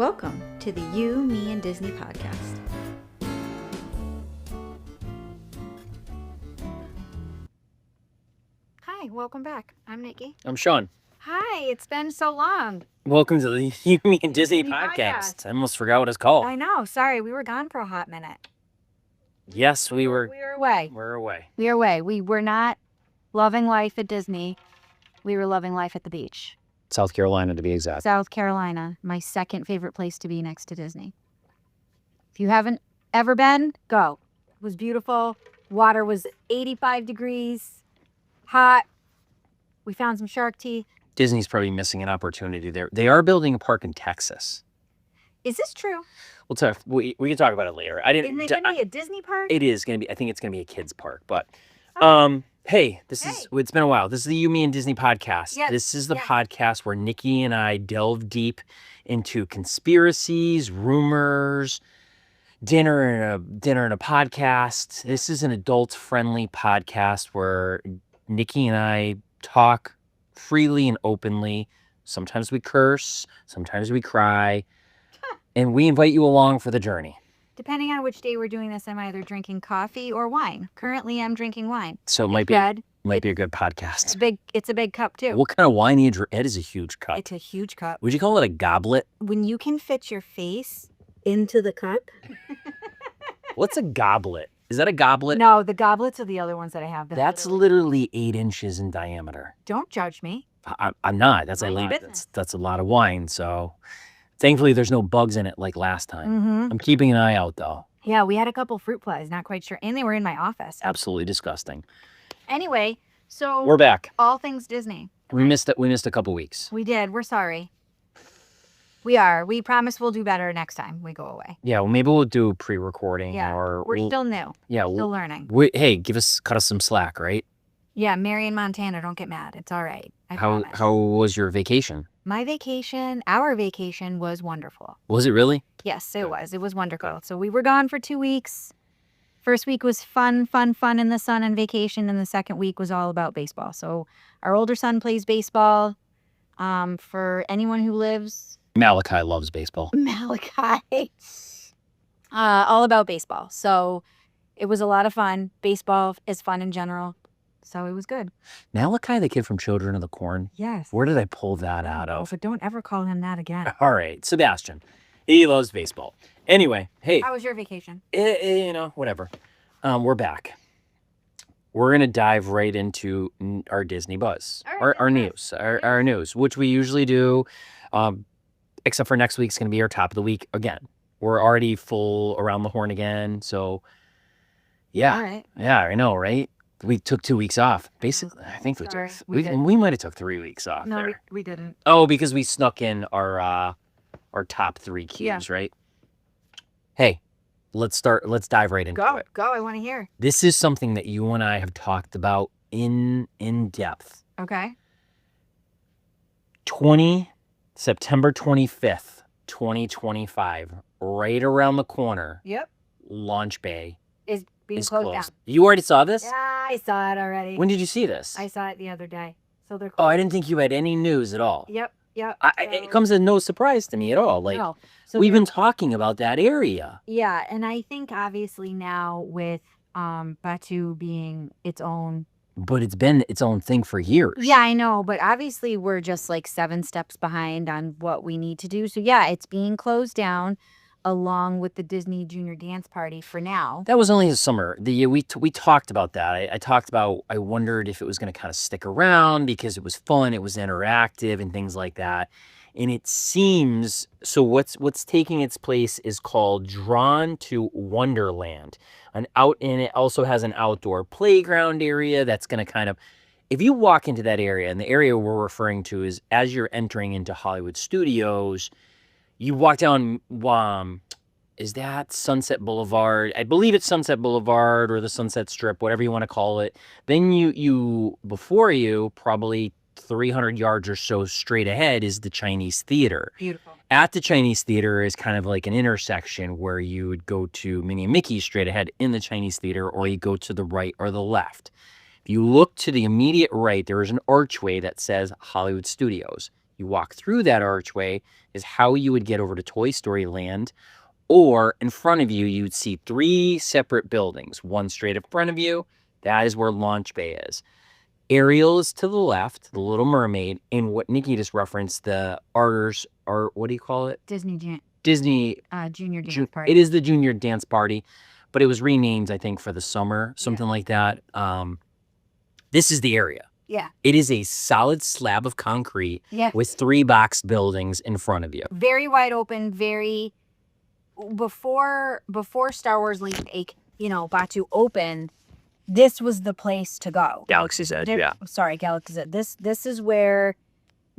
Welcome to the You, Me, and Disney podcast. Hi, welcome back. I'm Nikki. I'm Shawn. Hi, it's been so long. Welcome to the You, Me, and Disney podcast. I almost forgot what it's called. I know. Sorry, we were gone for a hot minute. Yes, we were. We were away. We're away. We were away. We were not loving life at Disney. We were loving life at the beach. South Carolina, to be exact. South Carolina, my second favorite place to be next to Disney. If you haven't ever been, go. It was beautiful. Water was 85 degrees, hot. We found some shark teeth. Disney's probably missing an opportunity there. They are building a park in Texas. Is this true? We'll talk. We can talk about it later. Isn't it going to be a Disney park? It is going to be. I think it's going to be a kids park. But, hey, it's been a while. This is the You, Me, and Disney podcast. Yes. This is the podcast where Nikki and I delve deep into conspiracies, rumors, dinner and a podcast. This is an adult-friendly podcast where Nikki and I talk freely and openly. Sometimes we curse, sometimes we cry, and we invite you along for the journey. Depending on which day we're doing this, I'm either drinking coffee or wine. Currently, I'm drinking wine. So it might be a good podcast. It's a big cup, too. What kind of wine do you drink? It is a huge cup. It's a huge cup. Would you call it a goblet? When you can fit your face into the cup. What's a goblet? Is that a goblet? No, the goblets are the other ones that I have. That's literally 8 inches in diameter. Don't judge me. I'm not. That's a lot of wine. So thankfully there's no bugs in it like last time. Mm-hmm. I'm keeping an eye out though. Yeah, we had a couple fruit flies, not quite sure. And they were in my office. Absolutely disgusting. Anyway, so we're back. All things Disney. We missed a couple weeks. We did. We're sorry. We are. We promise we'll do better next time we go away. Yeah, well, maybe we'll do pre-recording. Yeah, we're still new. Yeah, still learning. Hey, cut us some slack, right? Yeah, Mary in Montana, don't get mad. It's all right. How was your vacation? Our vacation was wonderful. Was it really? Yes, it was. It was wonderful. So we were gone for 2 weeks. First week was fun in the sun and vacation, and the second week was all about baseball. So our older son plays baseball. For anyone who lives... Malachi loves baseball. Malachi. All about baseball. So it was a lot of fun. Baseball is fun in general. So it was good. Malachi, the kid from Children of the Corn? Yes. Where did I pull that out of? But don't ever call him that again. All right. Sebastian. He loves baseball. Anyway, hey. How was your vacation? Whatever. We're back. We're going to dive right into our Disney buzz. Our news, which we usually do. Except for next week's going to be our top of the week again. We're already full around the horn again. So, yeah. All right. Yeah, I know, right? We took 2 weeks off. Basically, I think we might have took 3 weeks off. No, there. we didn't. Oh, because we snuck in our top 3 cues, right? Hey, let's dive right into it. Go, I want to hear. This is something that you and I have talked about in depth. Okay. September 25th, 2025, right around the corner. Yep. Launch Bay is closed down. You already saw this? Yeah, I saw it already. When did you see this? I saw it the other day. So they're closed. Oh, I didn't think you had any news at all. Yep. It comes as no surprise to me at all. Like, no. So we've been talking about that area. Yeah, and I think obviously now with Batu being its own... But it's been its own thing for years. Yeah, I know. But obviously we're just like 7 steps behind on what we need to do. So yeah, it's being closed down along with the Disney Junior Dance Party for now. That was only the summer. We talked about that. I wondered if it was going to kind of stick around because it was fun, it was interactive and things like that. And it seems, so what's taking its place is called Drawn to Wonderland. And it also has an outdoor playground area that's going to kind of, if you walk into that area, and the area we're referring to is as you're entering into Hollywood Studios, you walk down, is that Sunset Boulevard? I believe it's Sunset Boulevard or the Sunset Strip, whatever you want to call it. Then before you, probably 300 yards or so straight ahead is the Chinese Theater. Beautiful. At the Chinese Theater is kind of like an intersection where you would go to Minnie and Mickey straight ahead in the Chinese Theater, or you go to the right or the left. If you look to the immediate right, there is an archway that says Hollywood Studios. you walk through that archway is how you would get over to Toy Story Land. Or in front of you, you'd see 3 separate buildings. One straight in front of you, that is where Launch Bay is. Ariel is to the left, the Little Mermaid, and what Nikki just referenced, the Arters, or what do you call it? Disney Junior Dance Party. It is the Junior Dance Party, but it was renamed, I think, for the summer, something like that. This is the area. Yeah. It is a solid slab of concrete Yeah. with 3 box buildings in front of you. Very wide open, very before Star Wars Link, Batu opened, this was the place to go. Galaxy's Edge, yeah. Sorry, Galaxy's Edge. This is where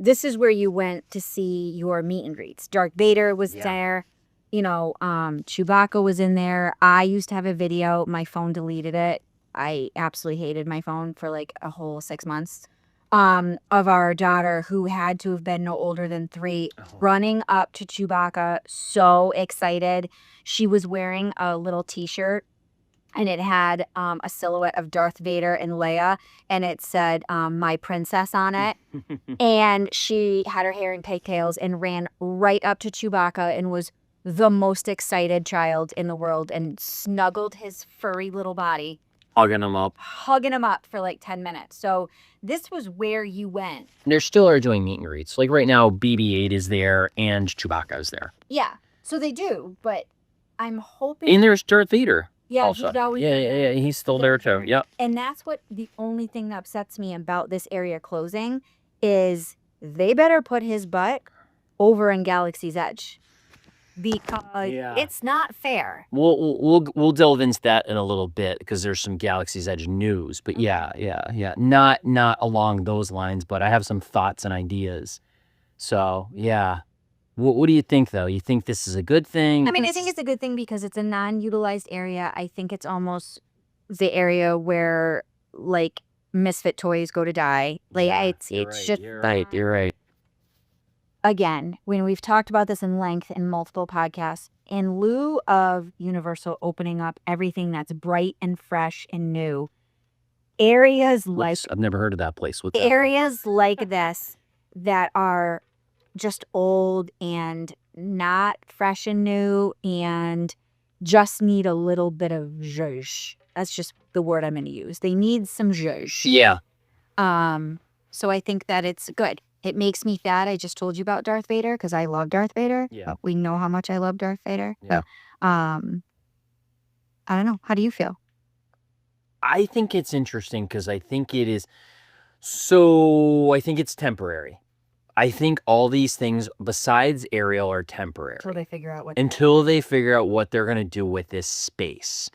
you went to see your meet and greets. Darth Vader was there. Chewbacca was in there. I used to have a video. My phone deleted it. I absolutely hated my phone for like a whole 6 months. Of our daughter, who had to have been no older than 3, running up to Chewbacca, so excited. She was wearing a little T-shirt, and it had a silhouette of Darth Vader and Leia, and it said "My Princess" on it. And she had her hair in pigtails and ran right up to Chewbacca and was the most excited child in the world and snuggled his furry little body. Hugging him up For like 10 minutes. So this was where you went. They still are doing meet and greets. Like right now, BB-8 is there and Chewbacca is there. Yeah, so they do, but I'm hoping. And there's Darth Vader. Yeah, also. he's always Yeah, he's still there too. Yep. And that's what the only thing that upsets me about this area closing is they better put his butt over in Galaxy's Edge. Because it's not fair. We'll delve into that in a little bit because there's some Galaxy's Edge news. But yeah. Not along those lines, but I have some thoughts and ideas. So yeah. What do you think though? You think this is a good thing? I mean, I think it's a good thing because it's a non-utilized area. I think it's almost the area where like misfit toys go to die. Like You're right. Again, when we've talked about this in length in multiple podcasts, in lieu of Universal opening up everything that's bright and fresh and new, areas like I've never heard of that place. What's areas like this that are just old and not fresh and new and just need a little bit of zhuzh. That's just the word I'm going to use. They need some zhuzh. Yeah. So I think that it's good. It makes me sad. I just told you about Darth Vader because I love Darth Vader. Yeah. We know how much I love Darth Vader. Yeah. I don't know. How do you feel? I think it's interesting because I think it is. So I think it's temporary. I think all these things besides Ariel are temporary. Until they figure out what they're going to do with this space.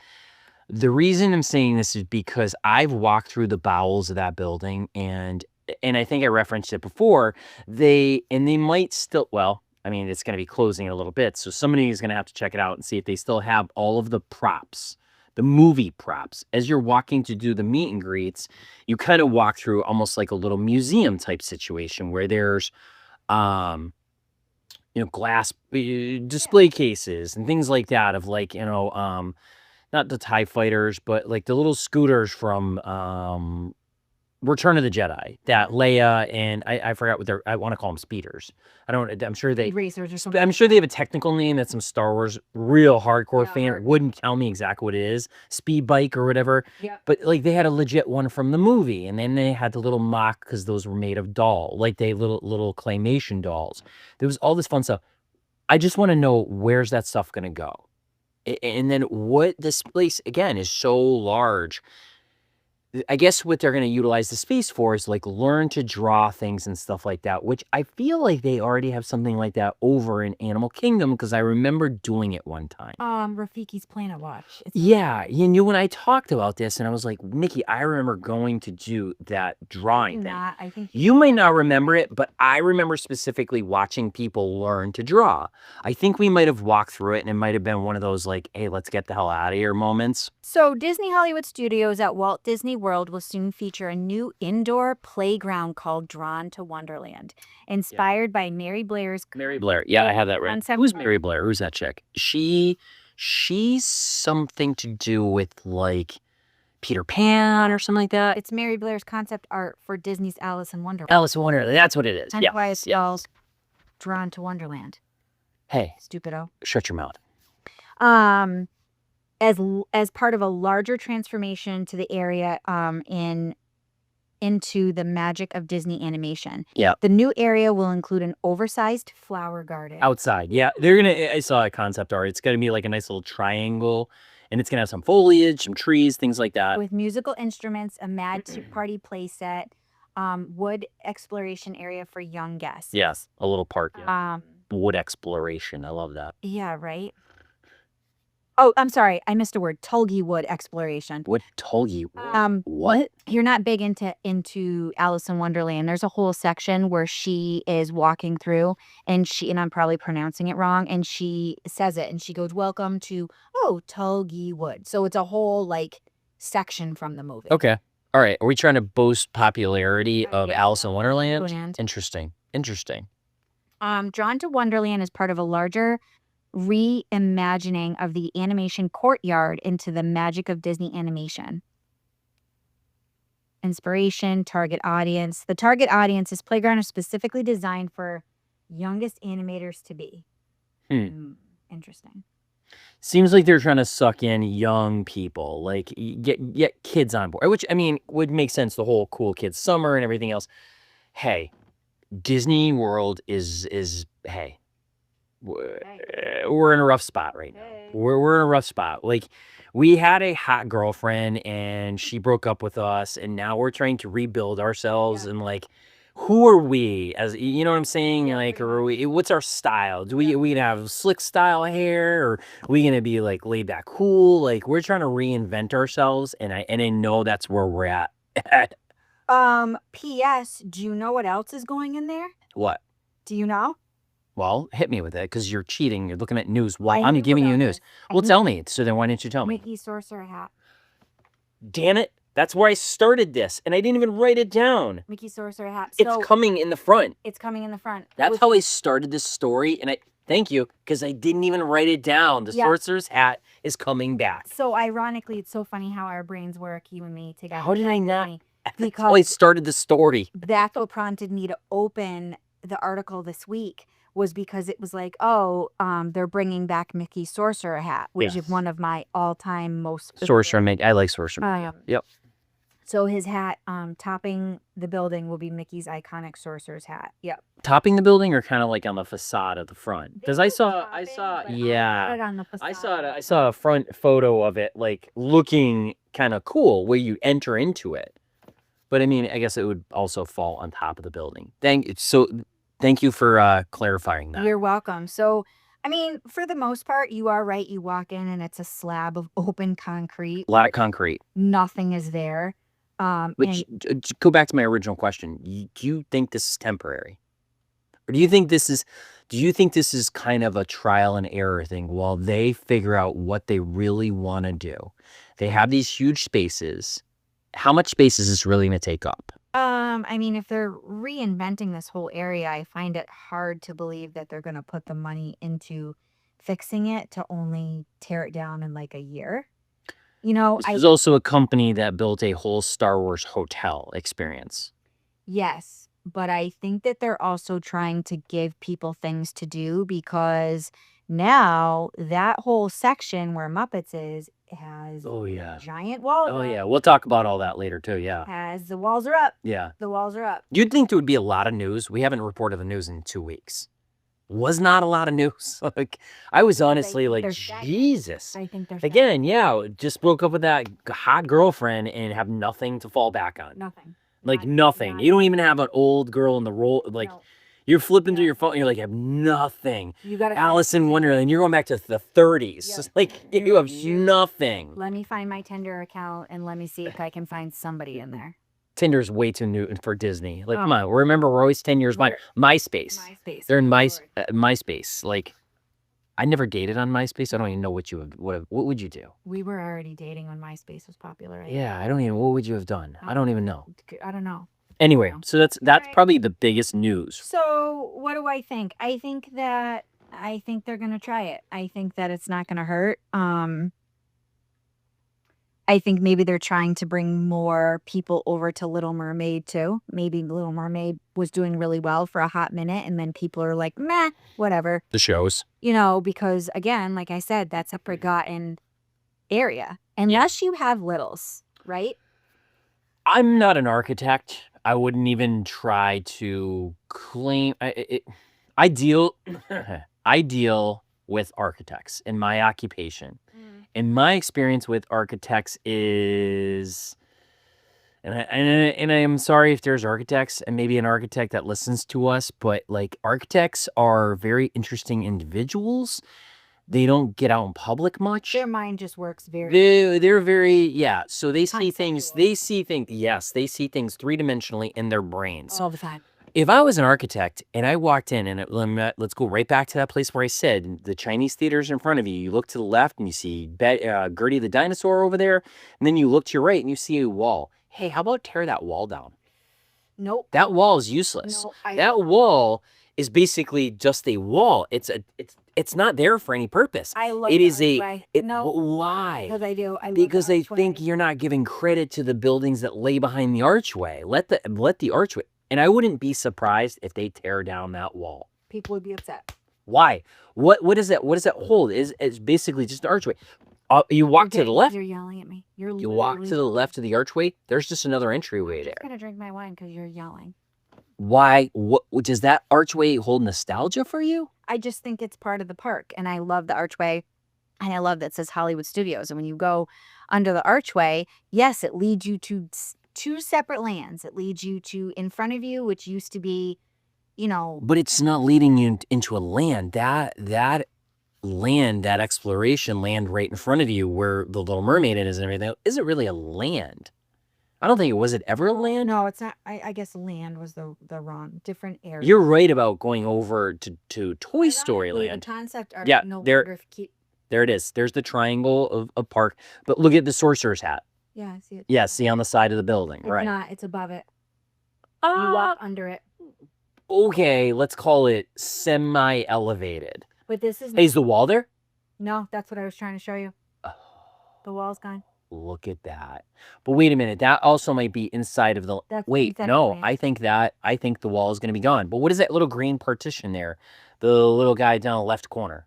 The reason I'm saying this is because I've walked through the bowels of that building and I think I referenced it before, they might still, well, I mean, it's going to be closing in a little bit. So somebody is going to have to check it out and see if they still have all of the props, the movie props. As you're walking to do the meet and greets, you kind of walk through almost like a little museum type situation where there's, glass display cases and things like that of like, not the TIE fighters, but like the little scooters from, Return of the Jedi, that Leia and I forgot what I want to call them speeders. I'm sure they racers or something. I'm sure they have a technical name that some Star Wars real hardcore fan wouldn't tell me exactly what it is, speed bike or whatever. Yeah. But like they had a legit one from the movie, and then they had the little mock because those were made of doll, like they little claymation dolls. There was all this fun stuff. I just want to know where's that stuff going to go, and then what this place again is so large. I guess what they're going to utilize the space for is like learn to draw things and stuff like that, which I feel like they already have something like that over in Animal Kingdom because I remember doing it one time. Rafiki's Planet Watch. Yeah, you knew when I talked about this and I was like, Nikki, I remember going to do that drawing thing. I think you might not remember it, but I remember specifically watching people learn to draw. I think we might have walked through it and it might have been one of those like, hey, let's get the hell out of here moments. So Disney Hollywood Studios at Walt Disney World will soon feature a new indoor playground called Drawn to Wonderland, inspired by Mary Blair's. Mary Blair. Yeah, I have that right. Who's Mary Blair? Who's that chick? She's something to do with like Peter Pan or something like that. It's Mary Blair's concept art for Disney's Alice in Wonderland. Alice in Wonderland. That's what it is. Hence Yeah. why it's called Drawn to Wonderland. Hey, Stupido. shut your mouth. As part of a larger transformation to the area into the magic of Disney animation. Yeah. The new area will include an oversized flower garden. Outside. Yeah. I saw a concept art. It's going to be like a nice little triangle, and it's going to have some foliage, some trees, things like that. With musical instruments, a Mad Party play set, wood exploration area for young guests. Yes. A little park. Yeah. Wood exploration. I love that. Yeah, right? Oh, I'm sorry. I missed a word. Tulgey wood exploration. What Tulgey? What? You're not big into Alice in Wonderland. There's a whole section where she is walking through and I'm probably pronouncing it wrong, and she says it and she goes, "Welcome to Tulgey Wood." So it's a whole section from the movie. Okay. All right. Are we trying to boast popularity of Alice in Wonderland? Interesting. Drawn to Wonderland is part of a larger reimagining of the animation courtyard into the magic of Disney animation. Inspiration, target audience. The target audience is playground is specifically designed for youngest animators to be. Interesting. Seems like they're trying to suck in young people, like get kids on board, which I mean would make sense. The whole cool kids summer and everything else. Hey, Disney World is hey. We're in a rough spot right now. We're in a rough spot. Like, we had a hot girlfriend and she broke up with us, and now we're trying to rebuild ourselves. And who are we? As you know what I'm saying? Are we? What's our style? Do we gonna have slick style hair, or are we gonna be laid back, cool? We're trying to reinvent ourselves, and I know that's where we're at. P.S. Do you know what else is going in there? What? Do you know? Well, hit me with it, because you're cheating. You're looking at news. Why I'm giving you news? Well, tell me. So then why didn't you tell me? Mickey Sorcerer hat. Damn it. That's where I started this, and I didn't even write it down. Mickey Sorcerer hat. It's coming in the front. It's coming in the front. That's how I started this story, and thank you, because I didn't even write it down. The Sorcerer's hat is coming back. So ironically, it's so funny how our brains work, you and me together. How did I not? Because how I started the story. That's what prompted me to open the article this week. Was because it was they're bringing back Mickey Sorcerer hat, which is one of my all-time most Sorcerer. I like Sorcerer. Yep. So his hat, topping the building, will be Mickey's iconic Sorcerer's hat. Yep. Topping the building, or kind of on the facade of the front? Because I saw, it on the facade. I saw a front photo of it, looking kind of cool, where you enter into it. But I mean, I guess it would also fall on top of the building. Thank you for clarifying that. You're welcome. So, I mean, for the most part, you are right. You walk in and it's a slab of open concrete. A lot of concrete. Nothing is there. Go back to my original question. Do you think this is temporary? Or do you think this is kind of a trial and error thing while they figure out what they really want to do? They have these huge spaces. How much space is this really going to take up? I mean, if they're reinventing this whole area, I find it hard to believe that they're going to put the money into fixing it to only tear it down in a year. This is also a company that built a whole Star Wars hotel experience. Yes, but I think that they're also trying to give people things to do, because now that whole section where Muppets has giant walls. Oh, yeah. We'll talk about all that later, too. Yeah. The walls are up. Yeah. The walls are up. You'd think there would be a lot of news. We haven't reported the news in 2 weeks. Was not a lot of news. I was honestly Jesus. I think there's again, just broke up with that hot girlfriend and have nothing to fall back on. Nothing. Nothing. You don't even have an old girl in the role. No. You're flipping through your phone, and you're I have nothing. You got Alice in Wonderland. You're going back to the 30s. Yep. You have nothing. Let me find my Tinder account and let me see if I can find somebody in there. Tinder's way too new for Disney. Come on. Remember, we're always 10 years behind. MySpace. They're in MySpace. I never dated on MySpace. I don't even know what would you do? We were already dating when MySpace was popular. Yeah, I don't even. What would you have done? I don't even know. I don't know. Anyway, so that's probably the biggest news. So what do I think? I think they're gonna try it. I think that it's not gonna hurt. I think maybe they're trying to bring more people over to Little Mermaid too. Maybe Little Mermaid was doing really well for a hot minute, and then people are like, meh, whatever. The shows. Because again, like I said, that's a forgotten area. Unless you have littles, right? I'm not an architect. I wouldn't even try to claim. I deal with architects in my occupation. And my experience with architects is, and I am sorry if there's architects and maybe an architect that listens to us, but like architects are very interesting individuals. They don't get out in public much. Their mind just works very. They're very So they see things. Conceptual. Yes, they see things three-dimensionally in their brains. All the time. If I was an architect and I walked in and let's go right back to that place where I said the Chinese theater's in front of you. You look to the left and you see Gertie the dinosaur over there, and then you look to your right and you see a wall. Hey, how about tear that wall down? Nope. That wall is useless. No, that wall is basically just a wall. It's not there for any purpose. I love it is archway. No. Why? Because I do. I love Because the they archway. think you're not giving credit to the buildings that lay behind the archway. Let the archway. And I wouldn't be surprised if they tear down that wall. People would be upset. Why? What is that? What does that hold? It's basically just an archway. You walk to the left. You're yelling at me. You walk to the left of the archway. There's just another entryway there. I'm gonna drink my wine because you're yelling. Why? What does that archway hold nostalgia for you? I just think it's part of the park, and I love the archway, and I love that it says Hollywood Studios. And when you go under the archway, yes, it leads you to two separate lands. It leads you to in front of you, which used to be, But it's not leading you into a land. That land, that exploration land right in front of you, where the Little Mermaid is and everything, isn't really a land. I don't think it was. It ever a land? No, it's not. I guess land was the wrong different area. You're right about going over to Toy Story Land. The concept art. Yeah, no there- longer keep. There it is. There's the triangle of park. But look at the sorcerer's hat. Yeah, I see it. Yeah, see on the side of the building. It's Right. not. It's above it. You walk under it. Okay, let's call it semi-elevated. But this is Hey, is the wall there? no. That's what I was trying to show you. Oh, The wall's gone. look at that. But wait a minute. That also might be inside of the... That's Wait, inside of no. the land. I think the wall is going to be gone. But what is that little green partition there? The little guy down the left corner.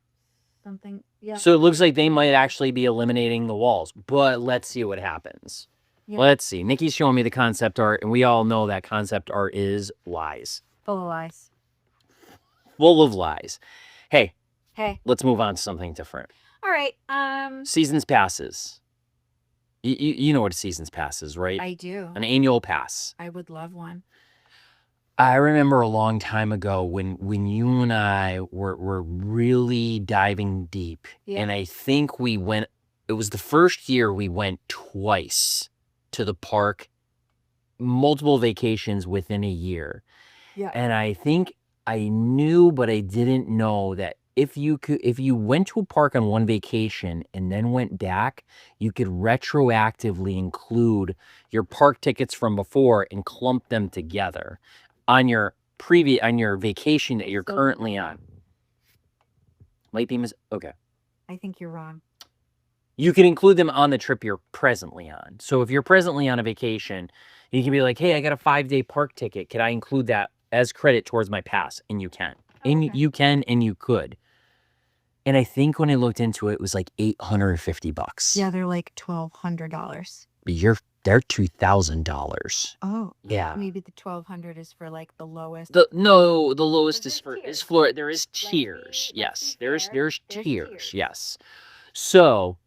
Something. Yeah. So it looks like they might actually be eliminating the walls. But let's see what happens. Yeah. Let's see. Nikki's showing me the concept art, and we all know that concept art is lies. Full of lies. Full of lies. Hey, Hey. let's move on to something different. All right. Seasons passes. You know what a seasons pass is, right? I do. An annual pass. I would love one. I remember a long time ago when you and I were really diving deep. Yeah. And I think it was the first year we went twice to the park, multiple vacations within a year. Yeah. And I think I knew, but I didn't know that if you went to a park on one vacation and then went back, you could retroactively include your park tickets from before and clump them together on your vacation that you're So- currently on. Light beam is okay. I think you're wrong. You can include them on the trip you're presently on. So if you're presently on a vacation, you can be like, hey, I got a 5-day park ticket. Can I include that as credit towards my pass? And you can. And Okay. you can and you could. And I think when I looked into it, it was like $850. Yeah, they're like $1,200. But they're $2,000. Oh. Yeah. Maybe the 1,200 is for like the lowest. The lowest There's is tiers. Florida. There is Let's tiers. be- Yes. let's be There's fair. there's There's tiers. tiers. Yes. So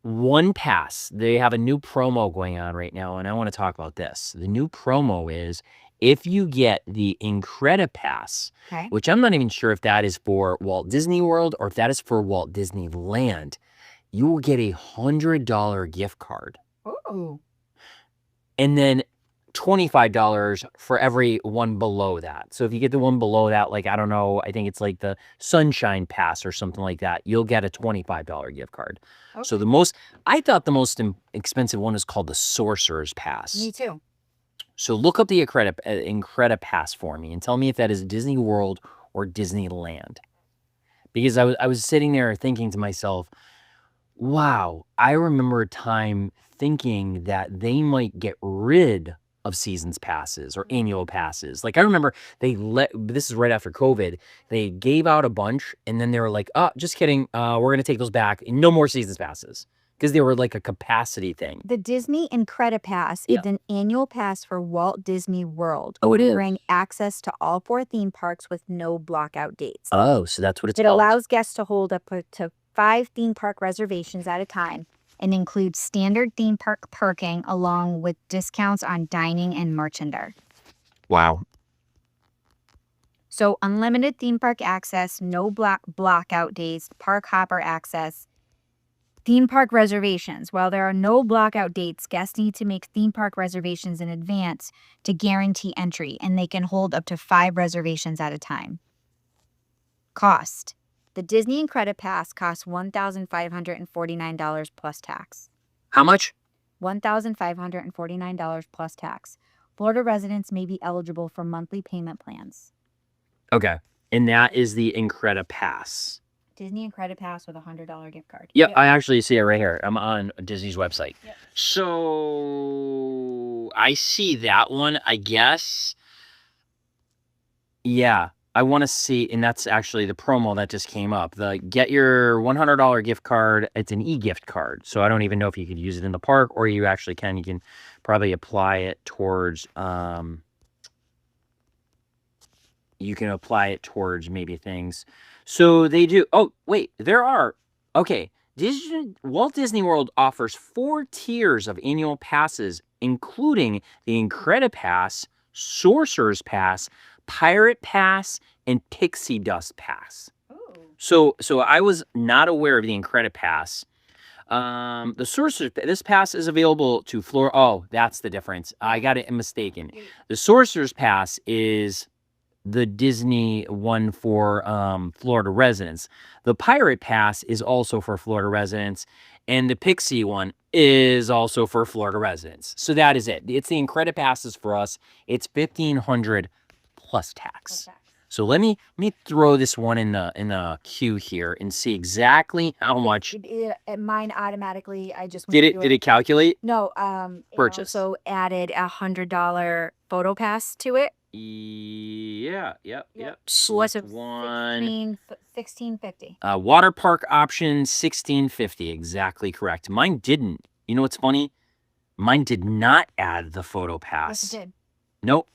one pass, they have a new promo going on right now, and I want to talk about this. The new promo is if you get the Incredipass, Okay. which I'm not even sure if that is for Walt Disney World or if that is for Walt Disneyland, you will get a $100 gift card. Oh. And then $25 for every one below that. So if you get the one below that, like, I don't know, I think it's like the Sunshine Pass or something like that, you'll get a $25 gift card. Okay. So I thought the most expensive one is called the Sorcerer's Pass. Me too. So look up the Incredipass for me and tell me if that is Disney World or Disneyland. Because I was sitting there thinking to myself, Wow. I remember a time thinking that they might get rid of seasons passes or annual passes. Like I remember this is right after COVID, they gave out a bunch and then they were like, "Oh, just kidding. We're gonna take those back. No more seasons passes." Because they were like a capacity thing. The Disney Incredipass Yeah. is an annual pass for Walt Disney World, Oh, it is. offering access to all 4 theme parks with no blockout dates. Oh, so that's what it's It called. allows guests to hold up to 5 theme park reservations at a time and includes standard theme park parking along with discounts on dining and merchandise. Wow. So unlimited theme park access, no blockout days, park hopper access, theme park reservations. While there are no blockout dates, guests need to make theme park reservations in advance to guarantee entry, and they can hold up to 5 reservations at a time. Cost. The Disney Incredipass costs $1,549 plus tax. How much? $1,549 plus tax. Florida residents may be eligible for monthly payment plans. Okay. And that is the Incredipass. Disney Incredipass with a $100 gift card. Yep, I actually see it right here. I'm on Disney's website. Yep. So I see that one, I guess. Yeah, I want to see, and that's actually the promo that just came up. The get your $100 gift card. It's an e-gift card, so I don't even know if you could use it in the park or you actually can. You can probably apply it towards you can apply it towards maybe things. So they do. Oh, wait, there are. Okay. Walt Disney World offers 4 tiers of annual passes, including the Incredipass, Sorcerer's Pass, Pirate Pass, and Pixie Dust Pass. Ooh. So I was not aware of the Incredipass. The this pass is available to Florida. Oh, that's the difference. I got it mistaken. The Sorcerer's Pass is the Disney one for Florida residents. The Pirate Pass is also for Florida residents, and the Pixie one is also for Florida residents. So that is it. It's the Incredipasses for us. It's $1,500 plus tax. So let me throw this one in the queue here and see exactly how much. Mine automatically. I just Did it calculate? No. Purchase. It also added a $100 photo pass to it. Yeah, yep. So what's it? One. 1650. Water park option 1650. Exactly correct. Mine didn't. You know what's funny? Mine did not add the photo pass. Yes, it did. Nope.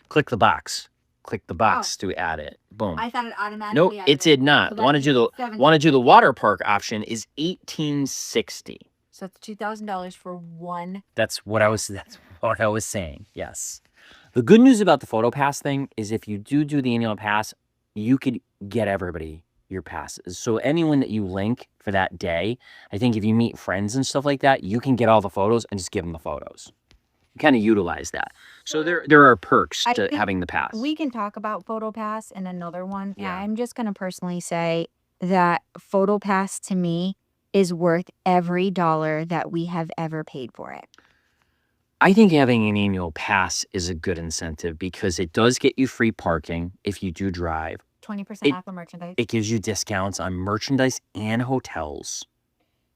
Click the box. Click the box to add it. Boom. I thought it automatically. Nope, added it did not. So Want to do the water park option is 1860. So it's $2,000 for one. That's what I was saying. Yes. The good news about the photo pass thing is if you do the annual pass, you could get everybody your passes. So anyone that you link for that day, I think if you meet friends and stuff like that, you can get all the photos and just give them the photos. You kind of utilize that. So there are perks to having the pass. We can talk about photo pass in another one. Yeah. I'm just going to personally say that photo pass to me is worth every dollar that we have ever paid for it. I think having an annual pass is a good incentive because it does get you free parking if you do drive. 20% off of merchandise. It gives you discounts on merchandise and hotels.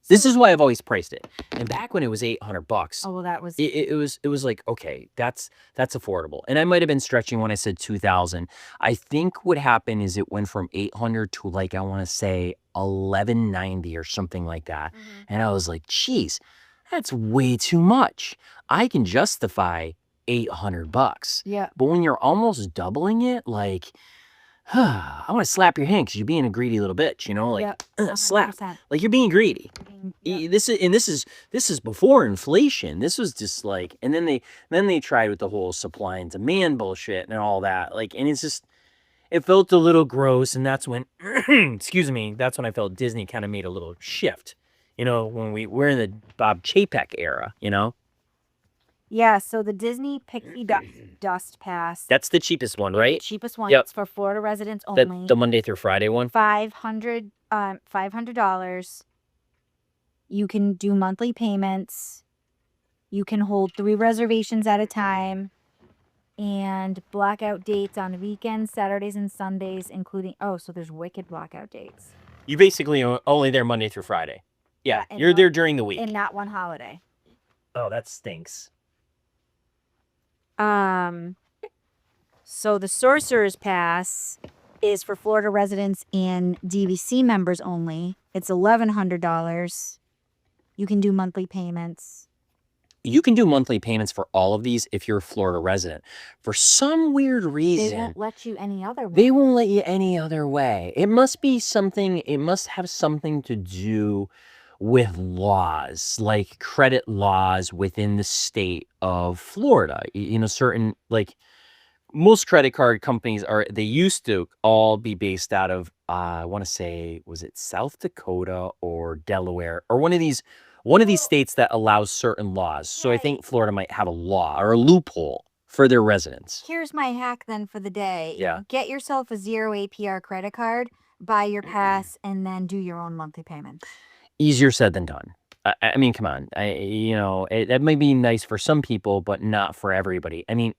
This is why I've always priced it. And back when it was $800, Oh, well, that was. it was like, okay, that's affordable. And I might have been stretching when I said 2,000. I think what happened is it went from 800 to like I want to say 1190 or something like that. And I was like, geez, that's way too much. I can justify $800. Yeah. But when you're almost doubling it, like, I want to slap your hand because you're being a gready little bitch, you know, like slap, 100%. like you're being greedy. Yep. This is before inflation. This was just like, and then they tried with the whole supply and demand bullshit and all that. Like, and it's just, it felt a little gross. And that's when, excuse me, that's when I felt Disney kind of made a little shift. You know, when we're in the Bob Chapek era, you know. Yeah, so the Disney Pixie Dust Pass. That's the cheapest one, right? Cheapest one. Yep. It's for Florida residents only. The Monday through Friday one. $500. You can do monthly payments. You can hold 3 reservations at a time. And blackout dates on weekends, Saturdays and Sundays, including... Oh, so there's wicked blackout dates. You basically are only there Monday through Friday. Yeah, and you're not- there during the week. and not one holiday. Oh, that stinks. So the Sorcerer's Pass is for Florida residents and DVC members only. It's $1,100. You can do monthly payments. You can do monthly payments for all of these if you're a Florida resident. For some weird They reason, won't let you any other way. they won't let you any other way. It must be something, it must have something to do with laws, like credit laws within the state of Florida. You know, certain, like, most credit card companies they used to all be based out of, I want to say, was it South Dakota or Delaware or one of these states that allows certain laws. So I think Florida might have a law or a loophole for their residents. Here's my hack then for the day. Yeah. Get yourself a 0 APR credit card, buy your pass, and then do your own monthly payments. Easier said than done. I mean, come on. That might be nice for some people, but not for everybody. I mean,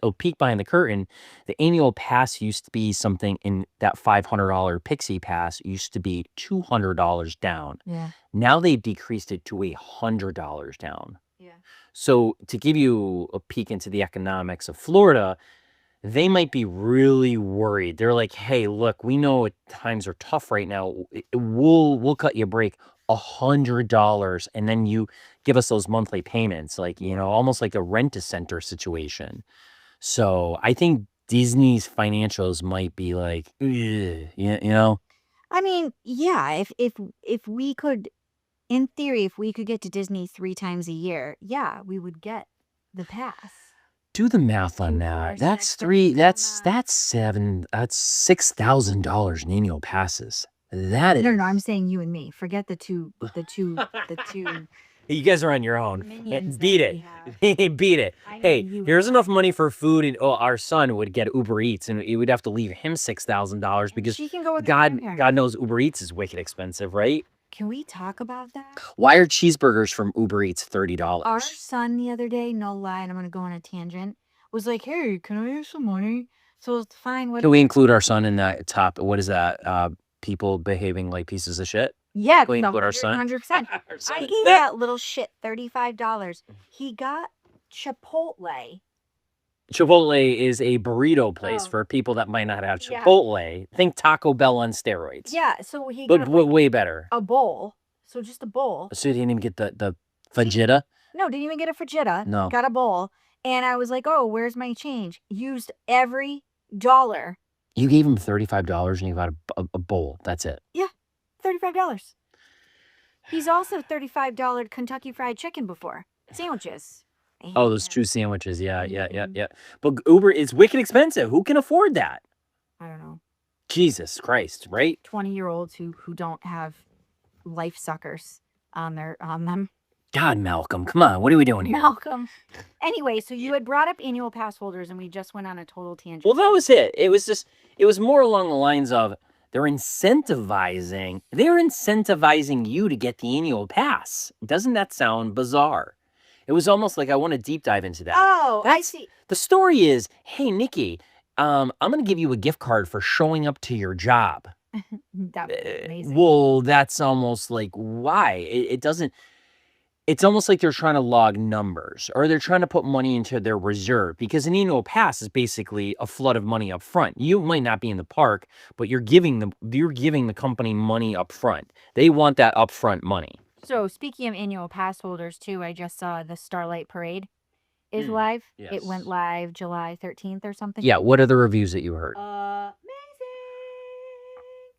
a peek behind the curtain, the annual pass used to be something in that $500 Pixie Pass used to be $200 down. Yeah. Now they've decreased it to $100 down. Yeah. So to give you a peek into the economics of Florida, they might be really worried. They're like, hey, look, we know times are tough right now. We'll cut you a break $100, and then you give us those monthly payments, like, you know, almost like a rent-a-center situation. So I think Disney's financials might be like, you know. I mean, yeah, if we could, in theory, if we could get to Disney 3 times a year, yeah, we would get the pass. Do the math on that. That's $6,000 in annual passes. That is. No, I'm saying you and me. Forget the two. You guys are on your own. Minions Beat that it. Beat it. I know Hey, you here's and enough money for food, and our son would get Uber Eats, and we would have to leave him $6,000 because she can go with her God grandparents. knows Uber Eats is wicked expensive, right? Can we talk about that? Why are cheeseburgers from Uber Eats $30? Our son the other day, no lie, and I'm gonna go on a tangent, was like, "Hey, can I have some money?" So it's fine. Can we include our son in that top? What is that? People behaving like pieces of shit? Yeah, Can we include our son? 100%. I gave that little shit $35. He got Chipotle. Chipotle is a burrito place for people that might not have Chipotle. Think Taco Bell on steroids. Yeah, so he but got way better. A bowl. So just a bowl. So you didn't even get the fajita? No, didn't even get a fajita. No. Got a bowl. And I was like, oh, where's my change? Used every dollar. You gave him $35 and you got a bowl. That's it. Yeah, $35. He's also $35 Kentucky Fried Chicken before. Sandwiches. Oh, those true sandwiches. Yeah. But Uber is wicked expensive. Who can afford that? I don't know. Jesus Christ, right? 20-year-olds who don't have life suckers on them. God, Malcolm, come on. What are we doing here? Malcolm. Anyway, so you had brought up annual pass holders, and we just went on a total tangent. Well, that was it. It was more along the lines of they're incentivizing you to get the annual pass. Doesn't that sound bizarre? It was almost like I want to deep dive into that. Oh, I see. The story is, hey, Nikki, I'm going to give you a gift card for showing up to your job. That was amazing. Well, that's almost like, why? It doesn't. It's almost like they're trying to log numbers, or they're trying to put money into their reserve, because an annual pass is basically a flood of money up front. You might not be in the park, but you're giving the company money up front. They want that upfront money. So speaking of annual pass holders too, I just saw the Starlight Parade is live. Yes. It went live July 13th or something. Yeah, what are the reviews that you heard? Amazing.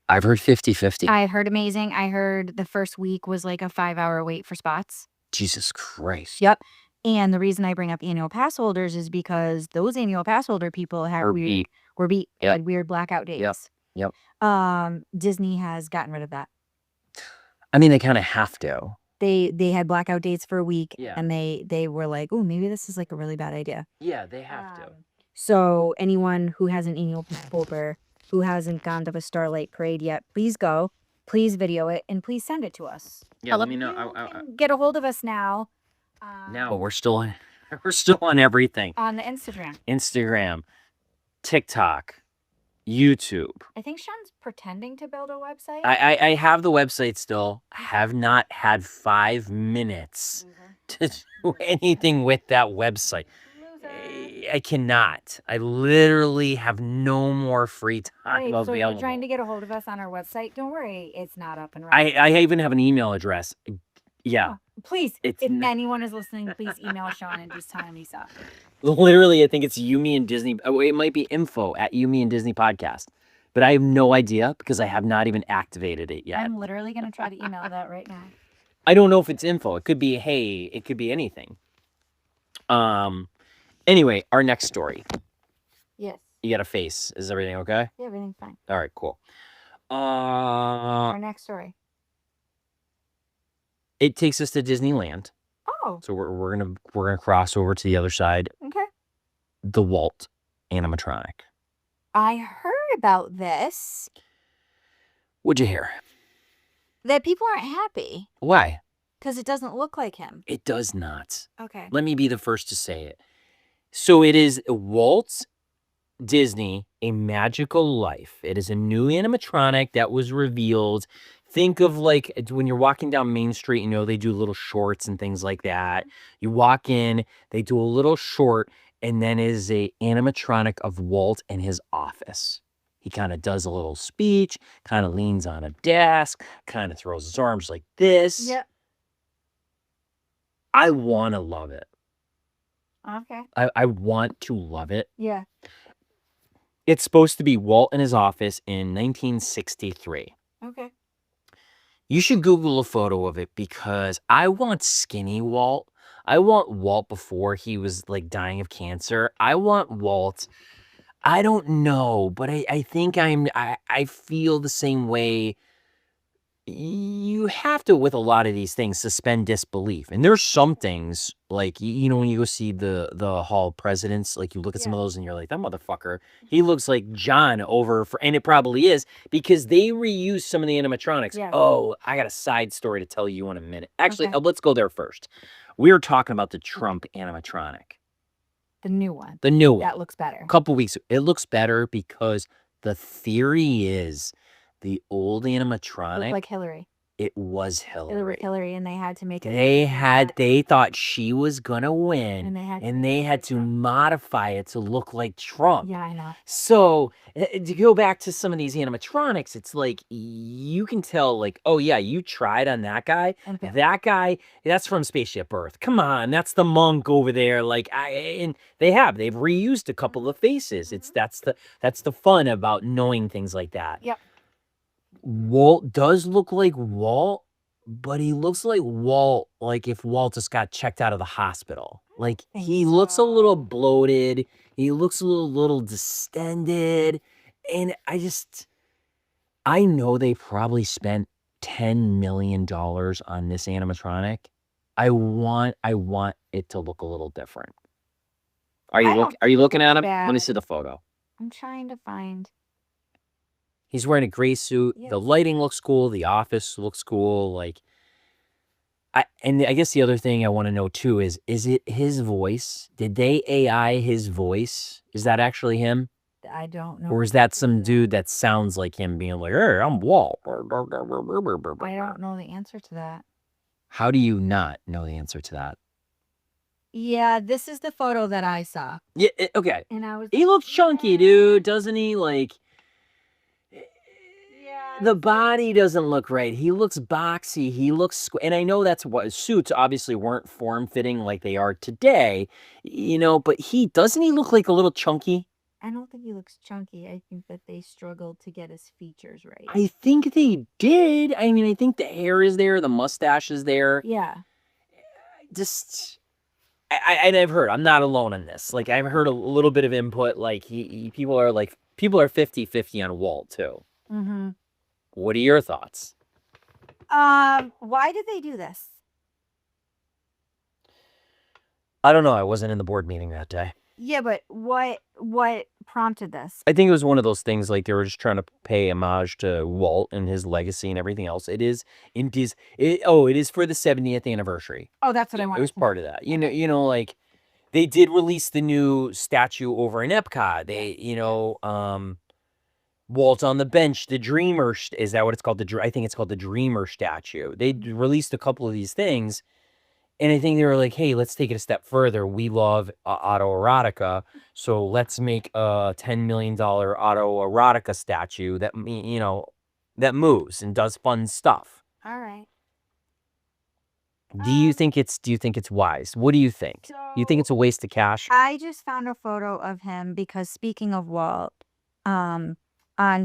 I've heard 50-50. I heard amazing. I heard the first week was like a 5-hour wait for spots. Jesus Christ. Yep. And the reason I bring up annual pass holders is because those annual pass holder people were beat. Yep. Had weird blackout dates. Yep. Disney has gotten rid of that. I mean, they kind of have to. They had blackout dates for a week, Yeah. and they were like, oh, maybe this is like a really bad idea. Yeah, they have to. So anyone who has an annual pass holder who hasn't gone to the Starlight Parade yet, please go. Please video it, and please send it to us. Yeah, let me know. You can get a hold of us now. Now we're still on everything. On the Instagram. Instagram, TikTok, YouTube. I think Sean's pretending to build a website. I have the website still. I have not had 5 minutes to do anything with that website. I cannot. I literally have no more free time Wait, so available. you're trying to get a hold of us on our website? Don't worry, it's not up and running. I even have an email address. Yeah. Oh, please, It's if anyone is listening, please email Shawn and just tell him he's up. literally, I think it's Yumi and Disney. Oh, it might be info at Yumi and Disney podcast. But I have no idea because I have not even activated it yet. I'm literally going to try to email that right now. I don't know if it's info. It could be, hey, it could be anything. Anyway, our next story. Yes. You got a face. Is everything okay? Yeah, everything's fine. All right, cool. Our next story. It takes us to Disneyland. Oh. So we're gonna cross over to the other side. Okay. The Walt animatronic. I heard about this. What'd you hear? That people aren't happy. Why? Because it doesn't look like him. It does not. Okay. Let me be the first to say it. So it is Walt Disney, A Magical Life. It is a new animatronic that was revealed. Think of like when you're walking down Main Street, they do little shorts and things like that. You walk in, they do a little short, and then it is a animatronic of Walt in his office. He kind of does a little speech, kind of leans on a desk, kind of throws his arms like this. Yep. I want to love it. Okay. I want to love it. Yeah. It's supposed to be Walt in his office in 1963. Okay. You should Google a photo of it because I want skinny Walt. I want Walt before he was like dying of cancer. I want Walt. I don't know, but I think I feel the same way. You have to, with a lot of these things, suspend disbelief. And there's some things like, when you go see the Hall of Presidents, like you look at some of those and you're like, that motherfucker, he looks like John and it probably is because they reuse some of the animatronics. Yeah. Oh, I got a side story to tell you in a minute. Actually, Okay. let's go there first. We were talking about the Trump animatronic. The new one. The new one. That looks better. A couple weeks. It looks better because the theory is the old animatronic. Looked like Hillary. It was It was Hillary. Hillary, and they had to make it. They thought she was gonna win, and they had to modify it to look like Trump. Yeah, I know. So to go back to some of these animatronics, it's like you can tell, like, oh yeah, you tried on that guy. Okay. That guy, that's from Spaceship Earth. Come on, that's the monk over there. Like, and they've reused a couple of faces. It's that's the fun about knowing things like that. Yep. Walt does look like Walt, but he looks like Walt, like if Walt just got checked out of the hospital. Like he looks a little bloated. He looks a little distended. And I know they probably spent $10 million on this animatronic. I want it to look a little different. Are you looking at him? Let me see the photo. I'm trying to find. He's wearing a gray suit. Yes. The lighting looks cool. The office looks cool. Like, I guess the other thing I want to know too is it his voice? Did they AI his voice? Is that actually him? I don't know. Or is that some dude that sounds like him being like, hey, I'm Walt? I don't know the answer to that. How do you not know the answer to that? Yeah, this is the photo that I saw. Yeah, okay. And he looks chunky, dude, doesn't he? Like, the body doesn't look right. He looks boxy. He looks, and I know that's what suits obviously weren't form-fitting like they are today, but doesn't he look like a little chunky? I don't think he looks chunky. I think that they struggled to get his features right. I think they did. I mean, I think the hair is there. The mustache is there. Yeah. I've heard, I'm not alone in this. Like, I've heard a little bit of input. Like, people are 50-50 on Walt, too. Mm-hmm. What are your thoughts? Why did they do this? I don't know. I wasn't in the board meeting that day. Yeah, but what prompted this? I think it was one of those things like they were just trying to pay homage to Walt and his legacy and everything else. It is for the 70th anniversary. Oh, that's what I wanted. It was part of that. Like they did release the new statue over in Epcot. They, Walt on the bench, the Dreamer, is that what it's called? I think it's called the Dreamer statue. They released a couple of these things, and I think they were like, hey, let's take it a step further. We love autoerotica, so let's make a $10 million autoerotica statue that, you know, that moves and does fun stuff. All right. Do you think it's wise? What do you think? You think it's a waste of cash? I just found a photo of him because, speaking of Walt, on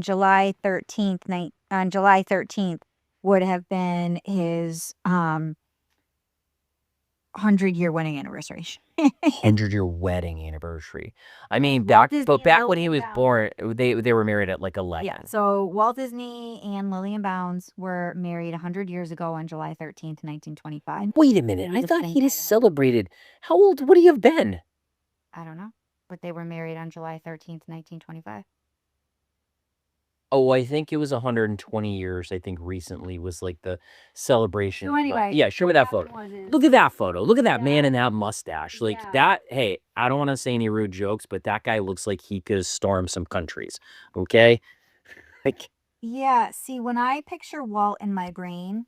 July 13th would have been his 100-year wedding anniversary. 100-year wedding anniversary. I mean, Walt back Disney and when he Lillian was Bounds. born, they were married at like 11. Yeah, so Walt Disney and Lillian Bounds were married 100 years ago on July 13th, 1925. Wait a minute. I thought he just celebrated. How old would he have been? I don't know, but they were married on July 13th, 1925. Oh, I think it was 120 years. I think recently was like the celebration. So anyway, yeah, show me that photo. Look at that photo. Look at that man in that mustache. Like that. Hey, I don't want to say any rude jokes, but that guy looks like he could storm some countries. Okay. Like, yeah, see, when I picture Walt in my brain,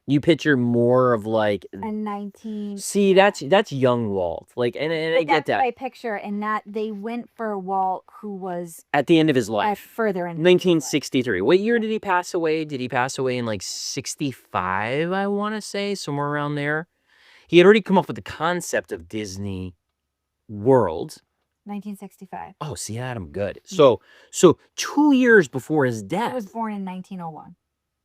you picture more of like a 19. See, that's young Walt. Like, and I get that. What I picture, and that they went for Walt, who was at the end of his life. Further in 1963. What year did he pass away? Did he pass away in like 65? I want to say somewhere around there. He had already come up with the concept of Disney World. 1965. Oh, see, I'm good. So 2 years before his death. He was born in 1901.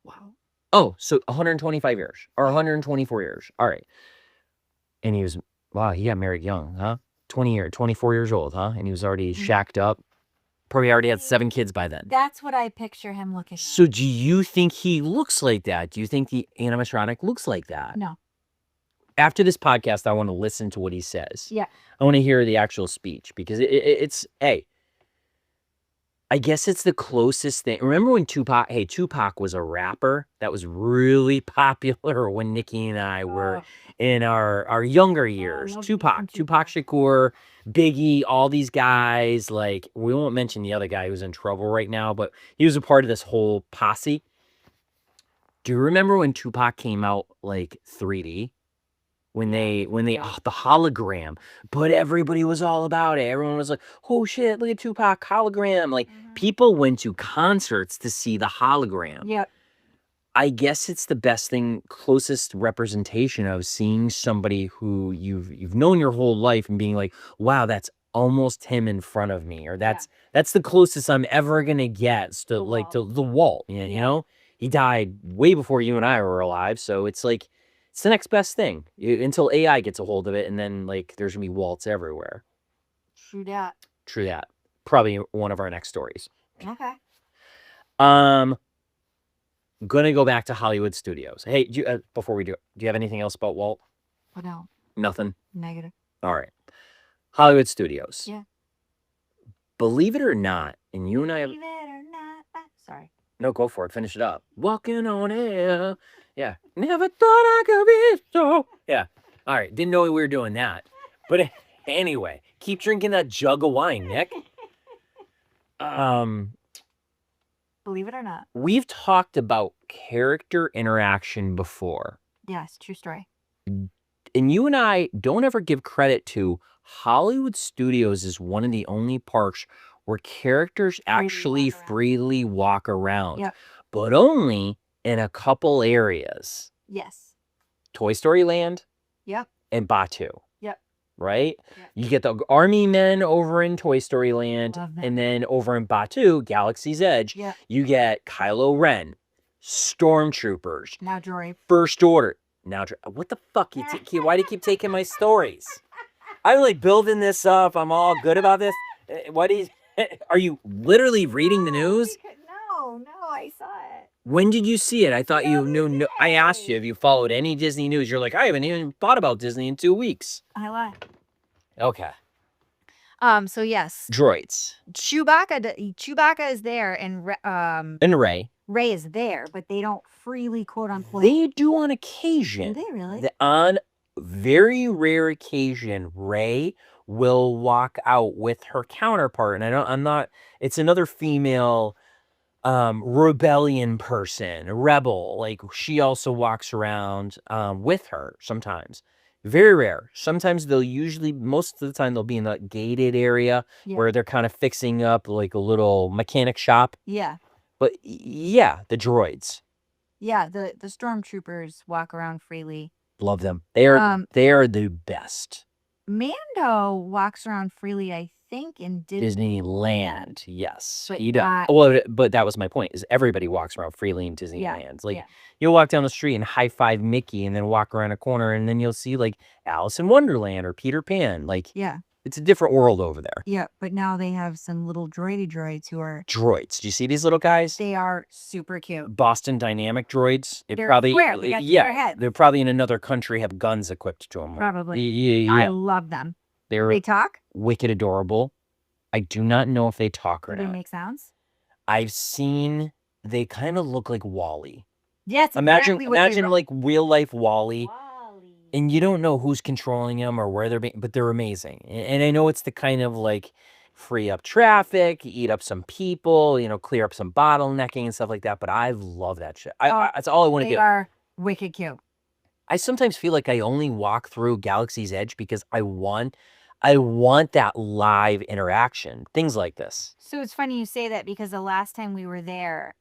Wow. Oh, so 125 years or 124 years. All right. And he was, wow, he got married young, huh? 24 years old, huh? And he was already shacked up. Probably already had 7 kids by then. That's what I picture him looking like. So do you think he looks like that? Do you think the animatronic looks like that? No. After this podcast, I want to listen to what he says. Yeah. I want to hear the actual speech because it's, hey, I guess it's the closest thing. Remember when Tupac was a rapper that was really popular when Nicky and I were in our younger years. Tupac Shakur, Biggie, all these guys. Like, we won't mention the other guy who's in trouble right now, but he was a part of this whole posse. Do you remember when Tupac came out like 3D? When the hologram, but everybody was all about it. Everyone was like, oh shit, look at Tupac hologram. Like, people went to concerts to see the hologram. Yep. I guess it's the best thing, closest representation of seeing somebody who you've known your whole life and being like, wow, that's almost him in front of me. Or that's the closest I'm ever gonna get to the Walt. You know? He died way before you and I were alive, so it's like, it's the next best thing until AI gets a hold of it, and then like there's gonna be Waltz everywhere. True that. True that. Probably one of our next stories. Okay. Gonna go back to Hollywood Studios. Hey, before we do you have anything else about Walt? What else? Nothing. Negative. All right. Hollywood Studios. Yeah. Believe it or not, and you and I have. Believe it or not. Sorry. No, go for it. Finish it up. Walking on air. Yeah. Never thought I could be so. Yeah. All right. Didn't know we were doing that. But anyway, keep drinking that jug of wine, Nick. Believe it or not. We've talked about character interaction before. Yes, true story. And you and I don't ever give credit to Hollywood Studios is one of the only parks where characters actually freely walk around. Yep. But only in a couple areas. Yes. Toy Story Land. Yep. And Batu. Yep. Right? Yep. You get the army men over in Toy Story Land. And then over in Batu, Galaxy's Edge, yep, you get Kylo Ren, Stormtroopers. Now droid. First Order. Now, what the fuck? Why do you keep taking my stories? I'm like building this up. I'm all good about this. Are you literally reading the news? No, I saw it. When did you see it? I thought you knew. No, I asked you if you followed any Disney news. You're like, I haven't even thought about Disney in 2 weeks. I lie. Okay. So yes. Droids. Chewbacca is there, and Rey. Rey is there, but they don't freely, quote unquote. They do on occasion. Do they really? On very rare occasion, Rey will walk out with her counterpart, and it's another female rebellion person, a rebel. Like she also walks around with her sometimes. Very rare. Sometimes most of the time they'll be in that gated area where they're kind of fixing up like a little mechanic shop. Yeah. But yeah, the droids. Yeah, the stormtroopers walk around freely. Love them. They are the best. Mando walks around freely, I think, in Disneyland. Yes, But he does. Well, but that was my point. Is everybody walks around freely in Disneyland? Like you'll walk down the street and high five Mickey, and then walk around a corner, and then you'll see like Alice in Wonderland or Peter Pan. Like it's a different world over there. Yeah, but now they have some little droids who are droids. Do you see these little guys? They are super cute. Boston Dynamic droids. They're square. They got square heads. They're probably in another country, have guns equipped to them. Probably. Yeah. I love them. They talk? Wicked adorable. I do not know if they talk or Do not. they make sounds? I've seen. They kind of look like Wall-E. Yes. Imagine like real life Wall-E. And you don't know who's controlling them or where they're being, but they're amazing. And I know it's the kind of like free up traffic, eat up some people, clear up some bottlenecking and stuff like that. But I love that shit. That's all I want to do. They are wicked cute. I sometimes feel like I only walk through Galaxy's Edge because I want that live interaction, things like this. So it's funny you say that because the last time we were there,